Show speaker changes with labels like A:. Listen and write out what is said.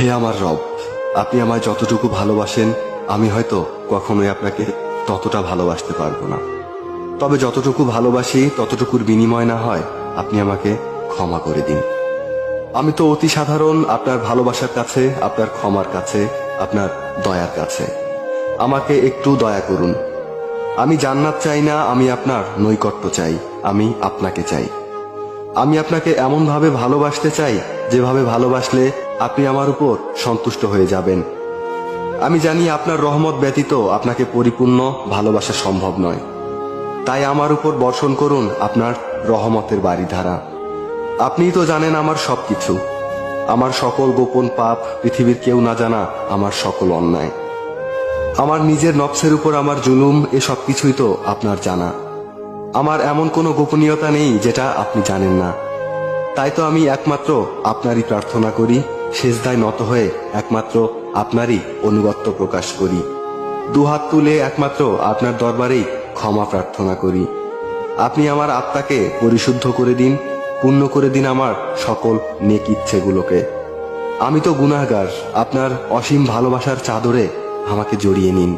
A: হে আমার রব, আপনি আমায় যতটুকু ভালোবাসেন আমি হয়তো কখনোই আপনাকে ততটা ভালোবাসতে পারবো না। তবে যতটুকু ভালোবাসি ততটুকুর বিনিময় না হয় আপনি আমাকে ক্ষমা করে দিন। আমি তো অতি সাধারণ আপনার ভালোবাসার কাছে, আপনার ক্ষমার কাছে, আপনার দয়ার কাছে। আমাকে একটু দয়া করুন। আমি জান্নাত চাই না, আমি আপনার নৈকট্য চাই, আমি আপনাকে চাই। আমি আপনাকে এমনভাবে ভালোবাসতে চাই যেভাবে ভালোবাসলে আপনি আমার উপর সন্তুষ্ট হয়ে যাবেন। আমি জানি আপনার রহমত ব্যতীত আপনাকে পরিপূর্ণ ভালোবাসা সম্ভব নয়। তাই আমার উপর বর্ষণ করুন আপনার রহমতের বারিধারা। আপনিই তো জানেন আমার সবকিছু, আমার সকল গোপন পাপ, পৃথিবীর কেউ না জানা আমার সকল অন্যায়, আমার নিজের নফসের উপর আমার জুলুম, এ সবকিছুই তো আপনার জানা। আমার এমন কোনো গোপনীয়তা নেই যেটা আপনি জানেন না। তাই তো আমি একমাত্র আপনারই প্রার্থনা করি, সেজদায় নত হয়ে একমাত্র আপনারই অনুগত্য প্রকাশ করি, দুহাত তুলে একমাত্র আপনার দরবারেই ক্ষমা প্রার্থনা করি। আপনি আমার আত্মাকে পরিশুদ্ধ করে দিন, পূর্ণ করে দিন আমার সকল নেক ইচ্ছেগুলোকে। আমি তো গুনাহগার, আপনার অসীম ভালোবাসার চাদরে আমাকে জড়িয়ে নিন।